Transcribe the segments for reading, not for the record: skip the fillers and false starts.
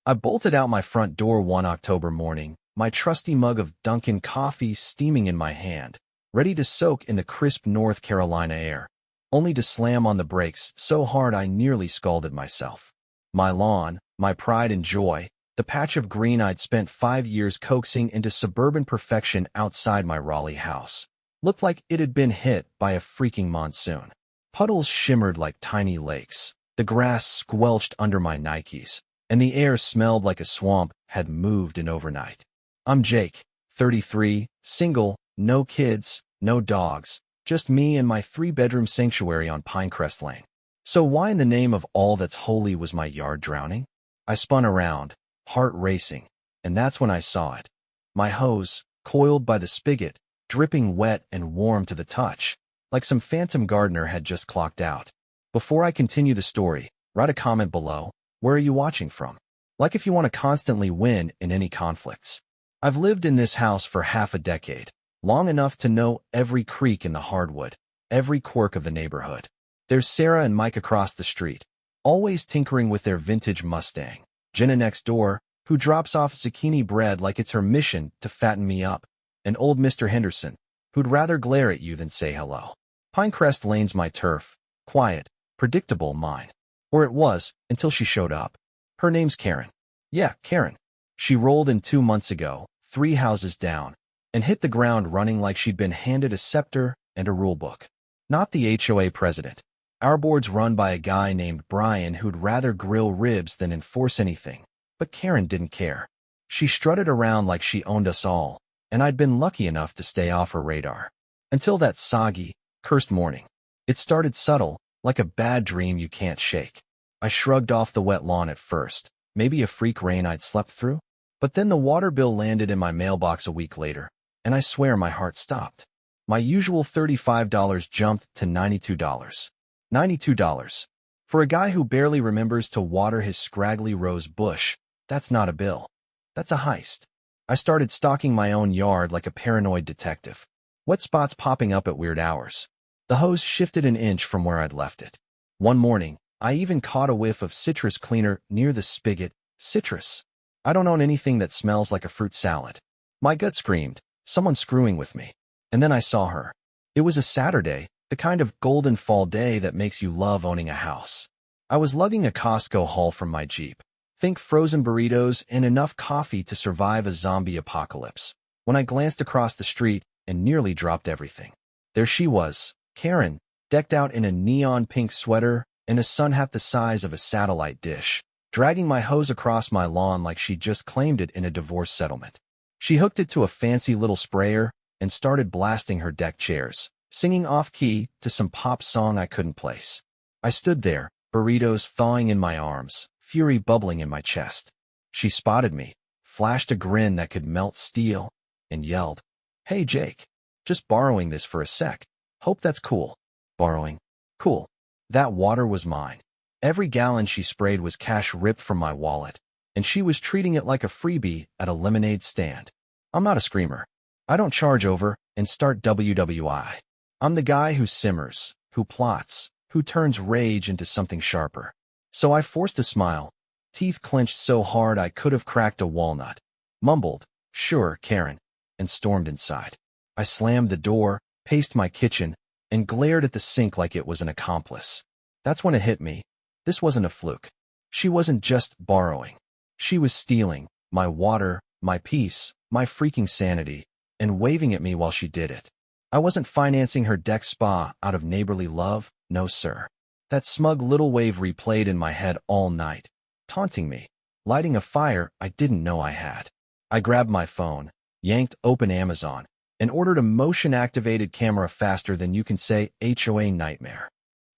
I bolted out my front door one October morning, my trusty mug of Dunkin' coffee steaming in my hand, ready to soak in the crisp North Carolina air, only to slam on the brakes so hard I nearly scalded myself. My lawn, my pride and joy, the patch of green I'd spent 5 years coaxing into suburban perfection outside my Raleigh house, looked like it had been hit by a freaking monsoon. Puddles shimmered like tiny lakes, the grass squelched under my Nikes, and the air smelled like a swamp had moved in overnight. I'm Jake, 33, single, no kids, no dogs, just me and my 3-bedroom sanctuary on Pinecrest Lane. So why in the name of all that's holy was my yard drowning? I spun around, heart racing, and that's when I saw it. My hose, coiled by the spigot, dripping wet and warm to the touch, like some phantom gardener had just clocked out. Before I continue the story, write a comment below. Where are you watching from? Like if you want to constantly win in any conflicts. I've lived in this house for half a decade, long enough to know every creak in the hardwood, every quirk of the neighborhood. There's Sarah and Mike across the street, always tinkering with their vintage Mustang. Jenna next door, who drops off zucchini bread like it's her mission to fatten me up. And old Mr. Henderson, who'd rather glare at you than say hello. Pinecrest Lane's my turf, quiet, predictable mine. Or it was, until she showed up. Her name's Karen. Yeah, Karen. She rolled in 2 months ago, 3 houses down, and hit the ground running like she'd been handed a scepter and a rulebook. Not the HOA president. Our board's run by a guy named Brian who'd rather grill ribs than enforce anything. But Karen didn't care. She strutted around like she owned us all, and I'd been lucky enough to stay off her radar. Until that soggy, cursed morning. It started subtle, like a bad dream you can't shake. I shrugged off the wet lawn at first, maybe a freak rain I'd slept through. But then the water bill landed in my mailbox a week later, and I swear my heart stopped. My usual $35 jumped to $92. $92. For a guy who barely remembers to water his scraggly rose bush, that's not a bill. That's a heist. I started stalking my own yard like a paranoid detective. Wet spots popping up at weird hours. The hose shifted an inch from where I'd left it. One morning, I even caught a whiff of citrus cleaner near the spigot. Citrus. I don't own anything that smells like a fruit salad. My gut screamed, someone's screwing with me. And then I saw her. It was a Saturday, the kind of golden fall day that makes you love owning a house. I was lugging a Costco haul from my Jeep. Think frozen burritos and enough coffee to survive a zombie apocalypse. When I glanced across the street and nearly dropped everything. There she was, Karen, decked out in a neon pink sweater and a sun hat the size of a satellite dish, dragging my hose across my lawn like she'd just claimed it in a divorce settlement. She hooked it to a fancy little sprayer and started blasting her deck chairs, singing off-key to some pop song I couldn't place. I stood there, burritos thawing in my arms, fury bubbling in my chest. She spotted me, flashed a grin that could melt steel, and yelled, "Hey Jake, just borrowing this for a sec. Hope that's cool." Borrowing. Cool. That water was mine. Every gallon she sprayed was cash ripped from my wallet, and she was treating it like a freebie at a lemonade stand. I'm not a screamer. I don't charge over and start WWI. I'm the guy who simmers, who plots, who turns rage into something sharper. So I forced a smile, teeth clenched so hard I could have cracked a walnut, mumbled, "Sure, Karen," and stormed inside. I slammed the door, paced my kitchen, and glared at the sink like it was an accomplice. That's when it hit me. This wasn't a fluke. She wasn't just borrowing. She was stealing my water, my peace, my freaking sanity, and waving at me while she did it. I wasn't financing her deck spa out of neighborly love, no sir. That smug little wave replayed in my head all night, taunting me, lighting a fire I didn't know I had. I grabbed my phone, yanked open Amazon, and ordered a motion-activated camera faster than you can say HOA nightmare.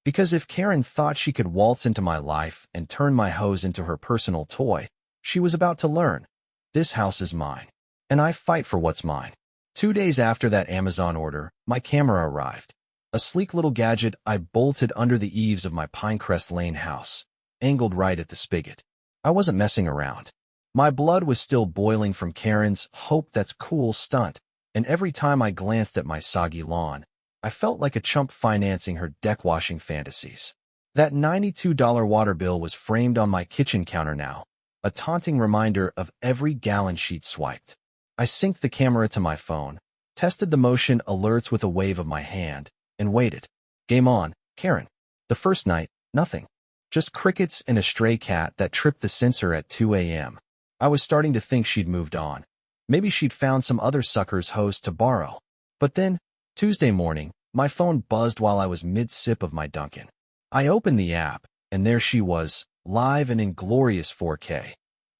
Because if Karen thought she could waltz into my life and turn my hose into her personal toy, she was about to learn. This house is mine, and I fight for what's mine. 2 days after that Amazon order, my camera arrived. A sleek little gadget I bolted under the eaves of my Pinecrest Lane house, angled right at the spigot. I wasn't messing around. My blood was still boiling from Karen's "hope that's cool" stunt, and every time I glanced at my soggy lawn, I felt like a chump financing her deck-washing fantasies. That $92 water bill was framed on my kitchen counter now, a taunting reminder of every gallon she'd swiped. I synced the camera to my phone, tested the motion alerts with a wave of my hand, and waited. Game on, Karen. The first night, nothing. Just crickets and a stray cat that tripped the sensor at 2 a.m. I was starting to think she'd moved on. Maybe she'd found some other sucker's hose to borrow. But then, Tuesday morning, my phone buzzed while I was mid-sip of my Dunkin'. I opened the app, and there she was, live and in glorious 4K.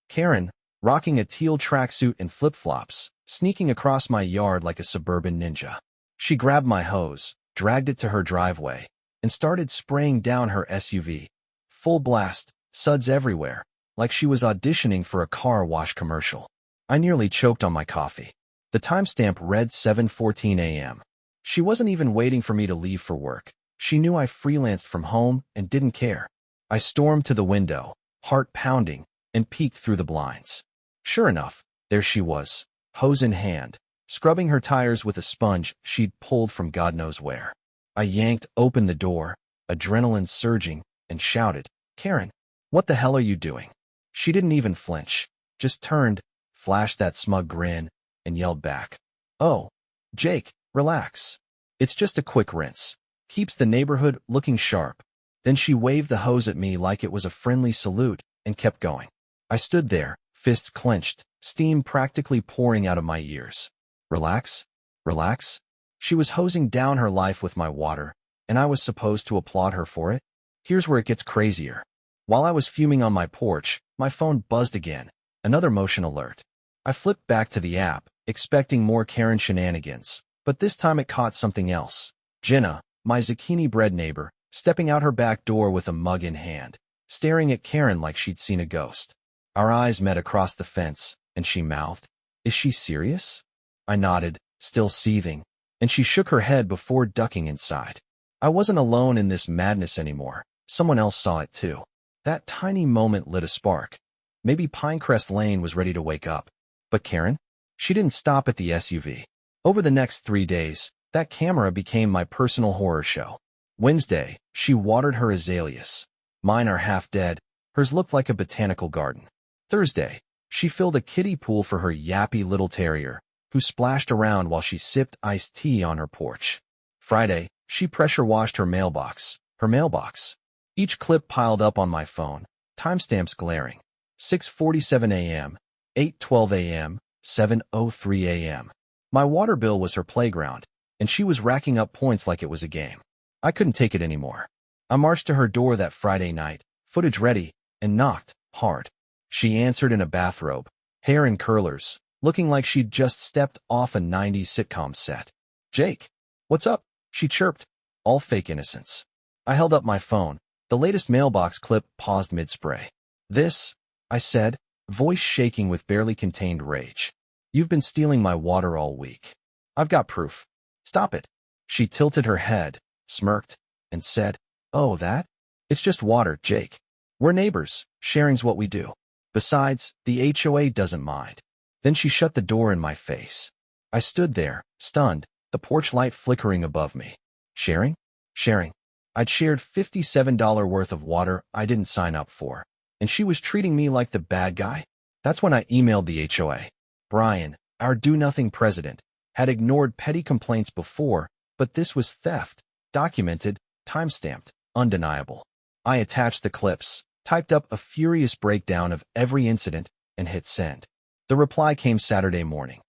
Karen, rocking a teal tracksuit and flip-flops, sneaking across my yard like a suburban ninja. She grabbed my hose, dragged it to her driveway, and started spraying down her SUV. Full blast, suds everywhere, like she was auditioning for a car wash commercial. I nearly choked on my coffee. The timestamp read 7:14 a.m. She wasn't even waiting for me to leave for work. She knew I freelanced from home and didn't care. I stormed to the window, heart pounding, and peeked through the blinds. Sure enough, there she was, hose in hand, scrubbing her tires with a sponge she'd pulled from God knows where. I yanked open the door, adrenaline surging, and shouted, "Karen, what the hell are you doing?" She didn't even flinch, just turned, flashed that smug grin, and yelled back, "Oh, Jake, relax. It's just a quick rinse. Keeps the neighborhood looking sharp." Then she waved the hose at me like it was a friendly salute and kept going. I stood there, fists clenched, steam practically pouring out of my ears. Relax? Relax? She was hosing down her life with my water, and I was supposed to applaud her for it? Here's where it gets crazier. While I was fuming on my porch, my phone buzzed again, another motion alert. I flipped back to the app, expecting more Karen shenanigans, but this time it caught something else. Jenna, my zucchini bread neighbor, stepping out her back door with a mug in hand, staring at Karen like she'd seen a ghost. Our eyes met across the fence, and she mouthed, "Is she serious?" I nodded, still seething, and she shook her head before ducking inside. I wasn't alone in this madness anymore. Someone else saw it too. That tiny moment lit a spark. Maybe Pinecrest Lane was ready to wake up. But Karen? She didn't stop at the SUV. Over the next 3 days, that camera became my personal horror show. Wednesday, she watered her azaleas. Mine are half dead. Hers looked like a botanical garden. Thursday, she filled a kiddie pool for her yappy little terrier, who splashed around while she sipped iced tea on her porch. Friday, she pressure washed her mailbox. Her mailbox. Each clip piled up on my phone, timestamps glaring. 6:47 a.m., 8:12 a.m., 7:03 a.m. My water bill was her playground, and she was racking up points like it was a game. I couldn't take it anymore. I marched to her door that Friday night, footage ready, and knocked, hard. She answered in a bathrobe, hair in curlers, looking like she'd just stepped off a 90s sitcom set. "Jake, what's up?" she chirped, all fake innocence. I held up my phone. The latest mailbox clip paused mid-spray. "This," I said, voice shaking with barely contained rage. "You've been stealing my water all week. I've got proof. Stop it." She tilted her head, smirked, and said, "Oh, that? It's just water, Jake. We're neighbors. Sharing's what we do. Besides, the HOA doesn't mind." Then she shut the door in my face. I stood there, stunned, the porch light flickering above me. Sharing? Sharing. I'd shared $57 worth of water I didn't sign up for, and she was treating me like the bad guy? That's when I emailed the HOA. Brian, our do-nothing president, had ignored petty complaints before, but this was theft, documented, timestamped, undeniable. I attached the clips, typed up a furious breakdown of every incident, and hit send. The reply came Saturday morning.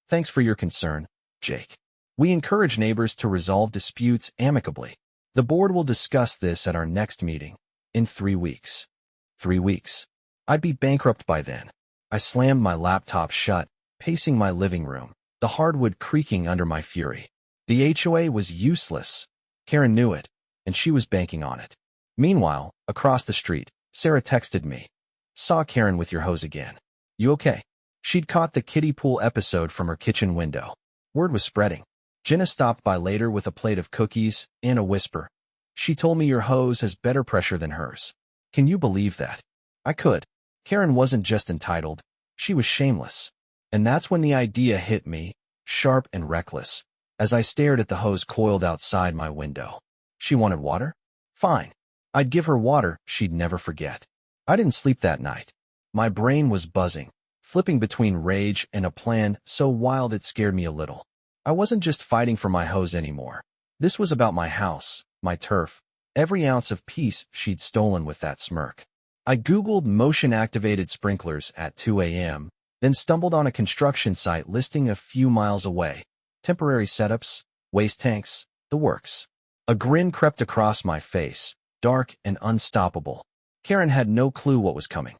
"Thanks for your concern, Jake. We encourage neighbors to resolve disputes amicably. The board will discuss this at our next meeting, in 3 weeks. 3 weeks. I'd be bankrupt by then. I slammed my laptop shut, pacing my living room, the hardwood creaking under my fury. The HOA was useless. Karen knew it, and she was banking on it. Meanwhile, across the street, Sarah texted me. "Saw Karen with your hose again. You okay?" She'd caught the kiddie pool episode from her kitchen window. Word was spreading. Jenna stopped by later with a plate of cookies and a whisper. "She told me your hose has better pressure than hers." Can you believe that? I could. Karen wasn't just entitled, she was shameless. And that's when the idea hit me, sharp and reckless, as I stared at the hose coiled outside my window. She wanted water? Fine. I'd give her water she'd never forget. I didn't sleep that night. My brain was buzzing, flipping between rage and a plan so wild it scared me a little. I wasn't just fighting for my hose anymore. This was about my house, my turf, every ounce of peace she'd stolen with that smirk. I Googled motion-activated sprinklers at 2 a.m., then stumbled on a construction site listing a few miles away. Temporary setups, waste tanks, the works. A grin crept across my face, dark and unstoppable. Karen had no clue what was coming.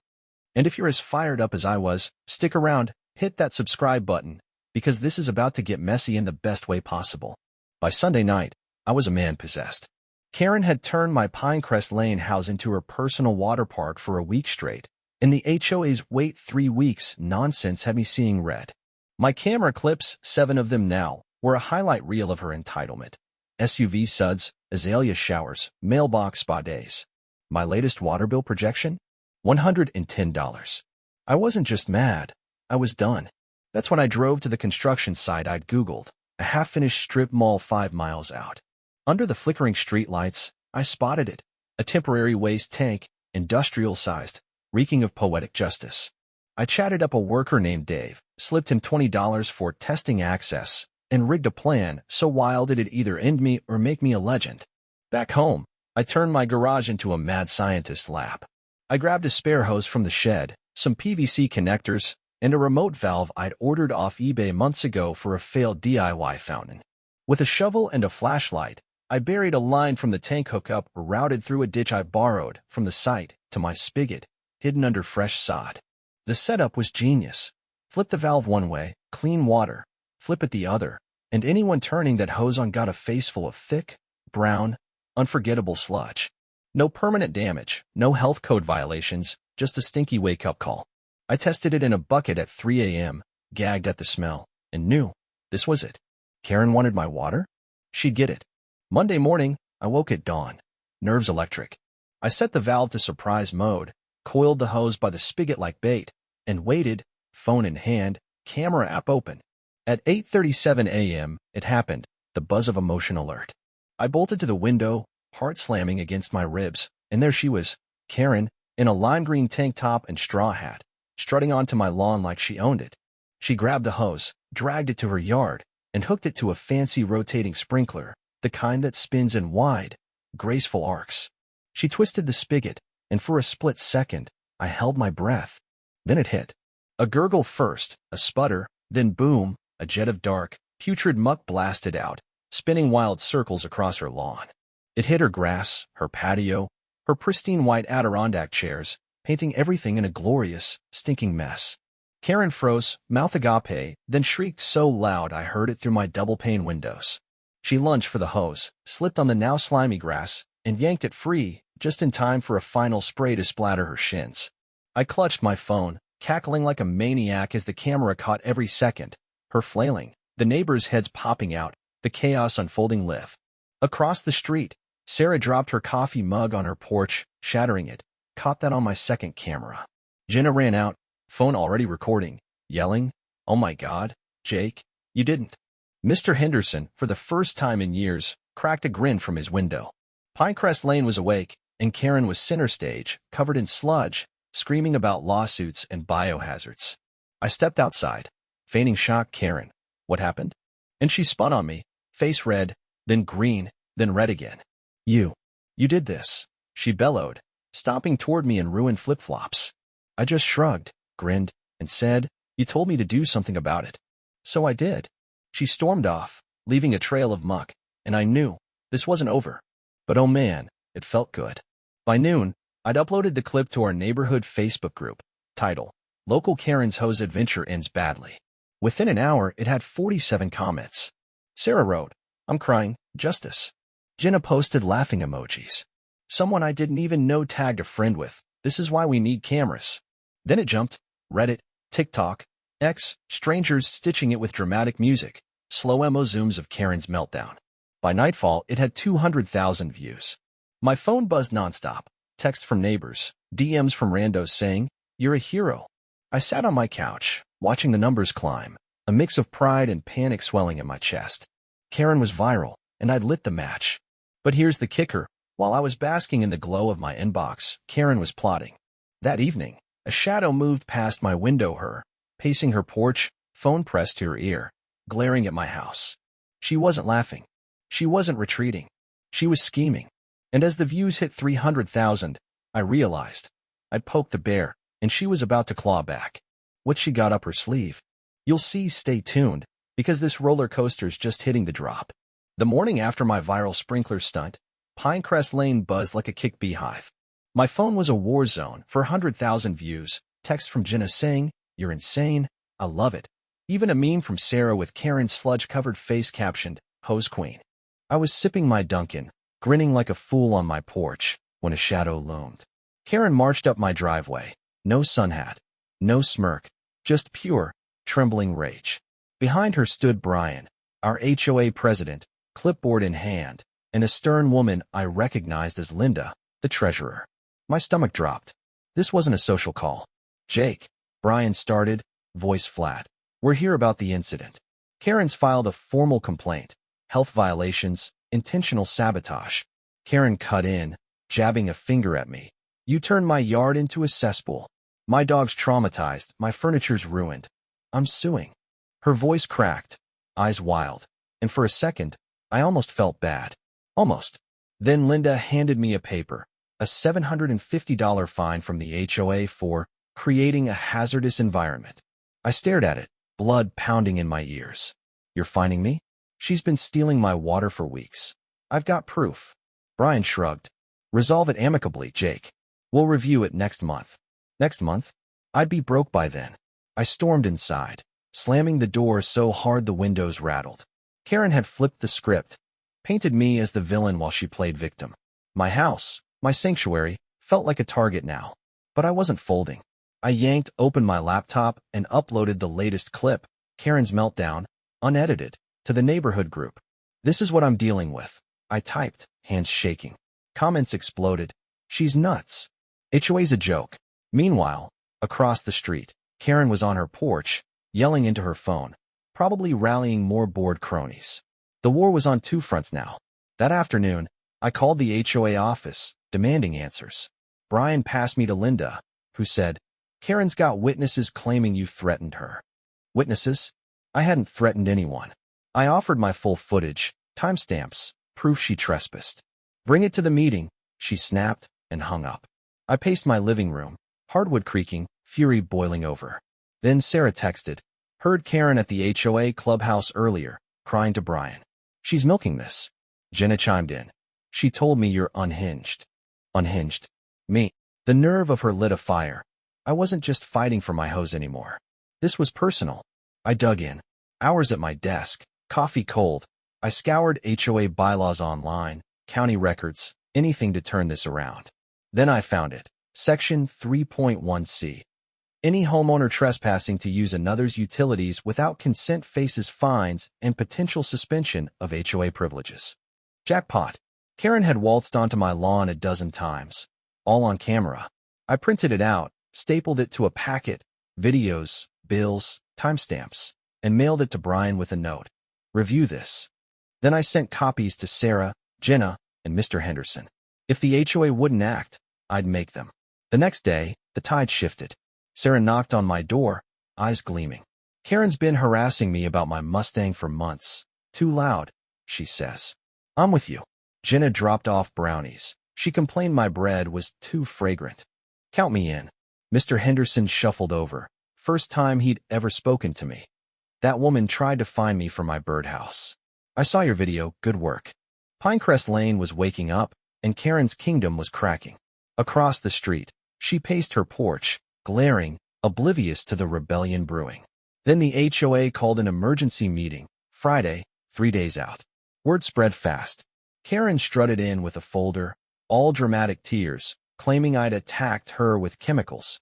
And if you're as fired up as I was, stick around, hit that subscribe button, because this is about to get messy in the best way possible. By Sunday night, I was a man possessed. Karen had turned my Pinecrest Lane house into her personal water park for a week straight, and the HOA's wait 3 weeks nonsense had me seeing red. My camera clips, 7 of them now, were a highlight reel of her entitlement. SUV suds, azalea showers, mailbox spa days. My latest water bill projection? $110. I wasn't just mad, I was done. That's when I drove to the construction site I'd Googled, a half-finished strip mall 5 miles out. Under the flickering streetlights, I spotted it, a temporary waste tank, industrial-sized, reeking of poetic justice. I chatted up a worker named Dave, slipped him $20 for testing access, and rigged a plan so wild it'd either end me or make me a legend. Back home, I turned my garage into a mad scientist lab. I grabbed a spare hose from the shed, some PVC connectors, and a remote valve I'd ordered off eBay months ago for a failed DIY fountain. With a shovel and a flashlight, I buried a line from the tank hookup routed through a ditch I borrowed from the site to my spigot, hidden under fresh sod. The setup was genius. Flip the valve one way, clean water. Flip it the other, and anyone turning that hose on got a face full of thick, brown, unforgettable sludge. No permanent damage, no health code violations, just a stinky wake-up call. I tested it in a bucket at 3 a.m., gagged at the smell, and knew this was it. Karen wanted my water? She'd get it. Monday morning, I woke at dawn. Nerves electric. I set the valve to surprise mode, coiled the hose by the spigot like bait, and waited, phone in hand, camera app open. At 8:37 a.m., it happened, the buzz of emotion alert. I bolted to the window, heart slamming against my ribs, and there she was, Karen, in a lime green tank top and straw hat, strutting onto my lawn like she owned it. She grabbed the hose, dragged it to her yard, and hooked it to a fancy rotating sprinkler, the kind that spins in wide, graceful arcs. She twisted the spigot, and for a split second, I held my breath. Then it hit. A gurgle first, a sputter, then boom, a jet of dark, putrid muck blasted out, spinning wild circles across her lawn. It hit her grass, her patio, her pristine white Adirondack chairs, painting everything in a glorious, stinking mess. Karen froze, mouth agape, then shrieked so loud I heard it through my double-pane windows. She lunged for the hose, slipped on the now slimy grass, and yanked it free, just in time for a final spray to splatter her shins. I clutched my phone, cackling like a maniac as the camera caught every second, her flailing, the neighbors' heads popping out, the chaos unfolding live. Across the street, Sarah dropped her coffee mug on her porch, shattering it, caught that on my second camera. Jenna ran out, phone already recording, yelling, "Oh my God, Jake, you didn't." Mr. Henderson, for the first time in years, cracked a grin from his window. Pinecrest Lane was awake, and Karen was center stage, covered in sludge, screaming about lawsuits and biohazards. I stepped outside, feigning shock. "Karen, what happened?" And she spun on me, face red, then green, then red again. You did this," she bellowed, stomping toward me in ruined flip-flops. I just shrugged, grinned, and said, "You told me to do something about it. So I did." She stormed off, leaving a trail of muck, and I knew this wasn't over. But oh man, it felt good. By noon, I'd uploaded the clip to our neighborhood Facebook group, title, "Local Karen's Hose Adventure Ends Badly." Within an hour, it had 47 comments. Sarah wrote, "I'm crying, justice." Jenna posted laughing emojis. Someone I didn't even know tagged a friend with, "This is why we need cameras." Then it jumped, Reddit, TikTok, X, strangers stitching it with dramatic music, slow emo zooms of Karen's meltdown. By nightfall, it had 200,000 views. My phone buzzed nonstop, text from neighbors, DMs from randos saying, "You're a hero." I sat on my couch, watching the numbers climb, a mix of pride and panic swelling in my chest. Karen was viral, and I'd lit the match. But here's the kicker. While I was basking in the glow of my inbox, Karen was plotting. That evening, A shadow moved past my window, her, pacing her porch, phone pressed to her ear, glaring at my house. She wasn't laughing. She wasn't retreating. She was scheming. And as the views hit 300,000, I realized I'd poked the bear, and she was about to claw back. What she got up her sleeve? You'll see, stay tuned, because this roller coaster's just hitting the drop. The morning after my viral sprinkler stunt, Pinecrest Lane buzzed like a kick beehive. My phone was a war zone for 100,000 views, text from Jenna saying, "You're insane, I love it." Even a meme from Sarah with Karen's sludge-covered face captioned, "Hose Queen." I was sipping my Dunkin', grinning like a fool on my porch, when a shadow loomed. Karen marched up my driveway. No sun hat, no smirk, just pure, trembling rage. Behind her stood Brian, our HOA president, clipboard in hand, and a stern woman I recognized as Linda, the treasurer. My stomach dropped. This wasn't a social call. "Jake," Brian started, voice flat. "We're here about the incident. Karen's filed a formal complaint. Health violations, intentional sabotage." Karen cut in, jabbing a finger at me. "You turned my yard into a cesspool. My dog's traumatized, my furniture's ruined. I'm suing." Her voice cracked, eyes wild, and for a second, I almost felt bad. Almost. Then Linda handed me a paper, a $750 fine from the HOA for creating a hazardous environment. I stared at it, blood pounding in my ears. "You're fining me?" "She's been stealing my water for weeks. I've got proof." Brian shrugged. "Resolve it amicably, Jake. We'll review it next month." Next month? I'd be broke by then. I stormed inside, slamming the door so hard the windows rattled. Karen had flipped the script, painted me as the villain while she played victim. My house, my sanctuary, felt like a target now. But I wasn't folding. I yanked open my laptop and uploaded the latest clip, Karen's meltdown, unedited, to the neighborhood group. "This is what I'm dealing with," I typed, hands shaking. Comments exploded. "She's nuts. HOA's a joke." Meanwhile, across the street, Karen was on her porch, yelling into her phone, probably rallying more bored cronies. The war was on two fronts now. That afternoon, I called the HOA office, demanding answers. Brian passed me to Linda, who said, "Karen's got witnesses claiming you threatened her." Witnesses? I hadn't threatened anyone. I offered my full footage, timestamps, proof she trespassed. "Bring it to the meeting," she snapped and hung up. I paced my living room, hardwood creaking, fury boiling over. Then Sarah texted, "Heard Karen at the HOA clubhouse earlier, crying to Brian. She's milking this." Jenna chimed in. "She told me you're unhinged." Unhinged? Me. The nerve of her lit a fire. I wasn't just fighting for my hose anymore. This was personal. I dug in. Hours at my desk, coffee cold. I scoured HOA bylaws online, county records, anything to turn this around. Then I found it. Section 3.1c. Any homeowner trespassing to use another's utilities without consent faces fines and potential suspension of HOA privileges. Jackpot. Karen had waltzed onto my lawn a dozen times, all on camera. I printed it out, stapled it to a packet, videos, bills, timestamps, and mailed it to Brian with a note. "Review this." Then I sent copies to Sarah, Jenna, and Mr. Henderson. If the HOA wouldn't act, I'd make them. The next day, the tide shifted. Sarah knocked on my door, eyes gleaming. "Karen's been harassing me about my Mustang for months. Too loud," she says. "I'm with you." Jenna dropped off brownies. She complained my bread was too fragrant. "Count me in." Mr. Henderson shuffled over. First time he'd ever spoken to me. "That woman tried to find me for my birdhouse. I saw your video, good work." Pinecrest Lane was waking up, and Karen's kingdom was cracking. Across the street, she paced her porch, glaring, oblivious to the rebellion brewing. Then the HOA called an emergency meeting, Friday, 3 days out. Word spread fast. Karen strutted in with a folder, all dramatic tears, claiming I'd attacked her with chemicals.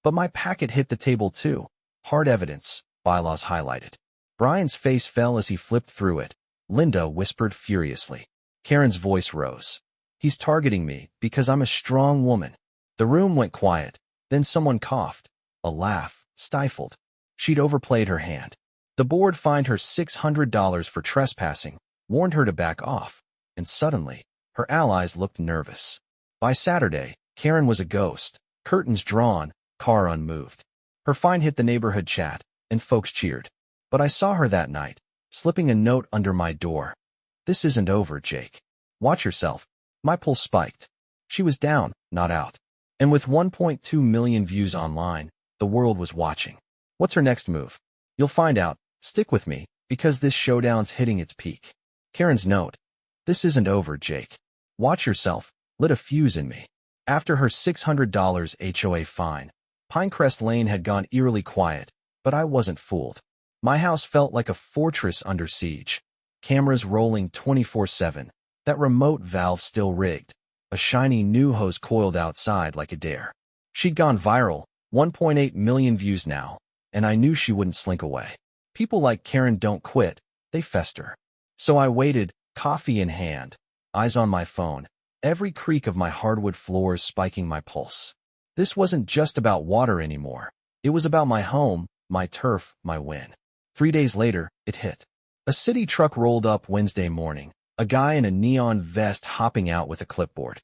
But my packet hit the table too. Hard evidence, bylaws highlighted. Brian's face fell as he flipped through it. Linda whispered furiously. Karen's voice rose. "He's targeting me because I'm a strong woman." The room went quiet. Then someone coughed. A laugh, stifled. She'd overplayed her hand. The board fined her $600 for trespassing, warned her to back off, and suddenly, her allies looked nervous. By Saturday, Karen was a ghost, curtains drawn, car unmoved. Her find hit the neighborhood chat, and folks cheered. But I saw her that night, slipping a note under my door. "This isn't over, Jake. Watch yourself." My pulse spiked. She was down, not out. And with 1.2 million views online, the world was watching. What's her next move? You'll find out. Stick with me, because this showdown's hitting its peak. Karen's note. "This isn't over, Jake. Watch yourself," lit a fuse in me. After her $600 HOA fine, Pinecrest Lane had gone eerily quiet, but I wasn't fooled. My house felt like a fortress under siege. Cameras rolling 24/7, that remote valve still rigged, a shiny new hose coiled outside like a dare. She'd gone viral, 1.8 million views now, and I knew she wouldn't slink away. People like Karen don't quit, they fester. So I waited, coffee in hand, eyes on my phone, every creak of my hardwood floors spiking my pulse. This wasn't just about water anymore. It was about my home, my turf, my win. 3 days later, it hit. A city truck rolled up Wednesday morning, a guy in a neon vest hopping out with a clipboard.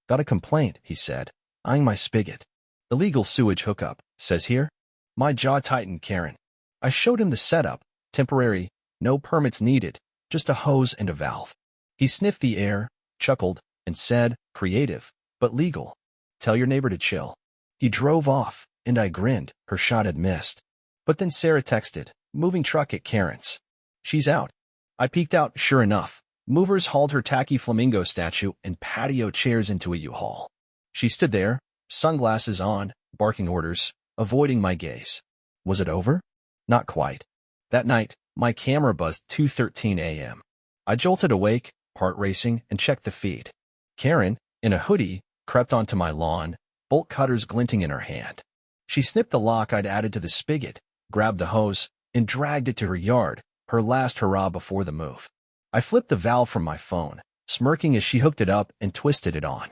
"Got a complaint," he said, eyeing my spigot. "Illegal sewage hookup," says here. My jaw tightened. Karen. I showed him the setup, temporary, no permits needed, just a hose and a valve. He sniffed the air, chuckled, and said, "Creative, but legal. Tell your neighbor to chill." He drove off, and I grinned. Her shot had missed. But then Sarah texted, "Moving truck at Karen's. She's out." I peeked out. Sure enough, movers hauled her tacky flamingo statue and patio chairs into a U-Haul. She stood there, sunglasses on, barking orders, avoiding my gaze. Was it over? Not quite. That night, my camera buzzed 2:13 a.m. I jolted awake, heart racing, and checked the feed. Karen, in a hoodie, crept onto my lawn, bolt cutters glinting in her hand. She snipped the lock I'd added to the spigot, grabbed the hose, and dragged it to her yard, her last hurrah before the move. I flipped the valve from my phone, smirking as she hooked it up and twisted it on.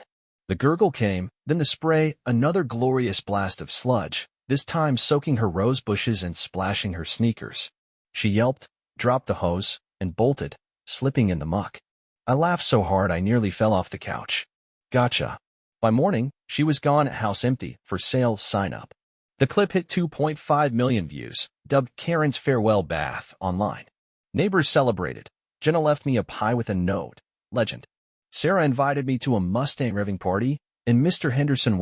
The gurgle came, then the spray, another glorious blast of sludge, this time soaking her rose bushes and splashing her sneakers. She yelped, dropped the hose, and bolted, slipping in the muck. I laughed so hard I nearly fell off the couch. Gotcha. By morning, she was gone, house empty, for sale, sign up. The clip hit 2.5 million views, dubbed Karen's farewell bath, online. Neighbors celebrated. Jenna left me a pie with a note. Legend. Sarah invited me to a Mustang revving party, and Mr. Henderson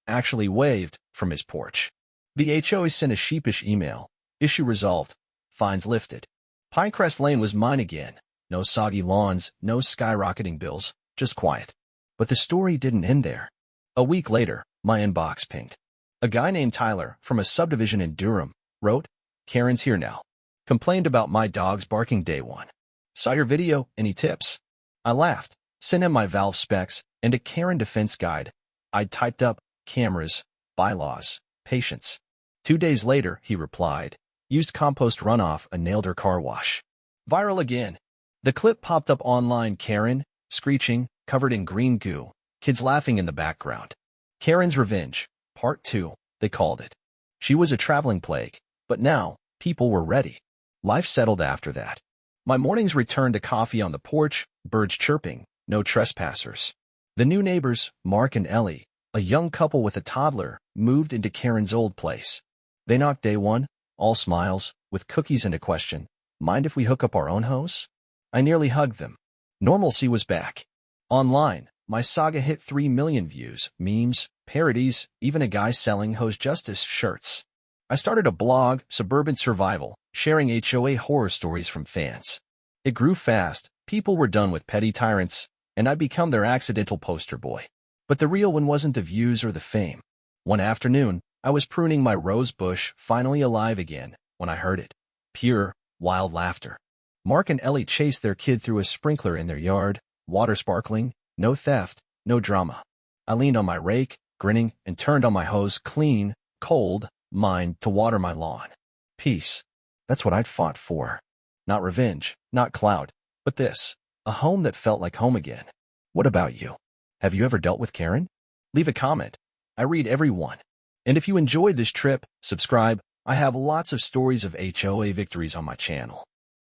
actually waved, from his porch. The HOA sent a sheepish email. Issue resolved. Fines lifted. Pinecrest Lane was mine again. No soggy lawns, no skyrocketing bills, just quiet. But the story didn't end there. A week later, my inbox pinged. A guy named Tyler, from a subdivision in Durham, wrote, "Karen's here now. Complained about my dogs barking day one. Saw your video, any tips?" I laughed, sent him my valve specs, and a Karen defense guide. I'd typed up, cameras, bylaws, patience. 2 days later, he replied, used compost runoff and nailed her car wash. Viral again. The clip popped up online. Karen, screeching, covered in green goo, kids laughing in the background. Karen's Revenge, Part 2, they called it. She was a traveling plague, but now, people were ready. Life settled after that. My mornings returned to coffee on the porch, birds chirping, no trespassers. The new neighbors, Mark and Ellie, a young couple with a toddler, moved into Karen's old place. They knocked day one, all smiles, with cookies and a question, "Mind if we hook up our own hose?" I nearly hugged them. Normalcy was back. Online, my saga hit 3 million views, memes, parodies, even a guy selling Hose Justice shirts. I started a blog, Suburban Survival, sharing HOA horror stories from fans. It grew fast, people were done with petty tyrants, and I'd become their accidental poster boy. But the real one wasn't the views or the fame. One afternoon, I was pruning my rose bush, finally alive again, when I heard it. Pure, wild laughter. Mark and Ellie chased their kid through a sprinkler in their yard, water sparkling, no theft, no drama. I leaned on my rake, grinning, and turned on my hose, clean, cold, mine, to water my lawn. Peace. That's what I'd fought for. Not revenge, not clout, but this, a home that felt like home again. What about you? Have you ever dealt with Karen? Leave a comment. I read every one. And if you enjoyed this trip, subscribe. I have lots of stories of HOA victories on my channel.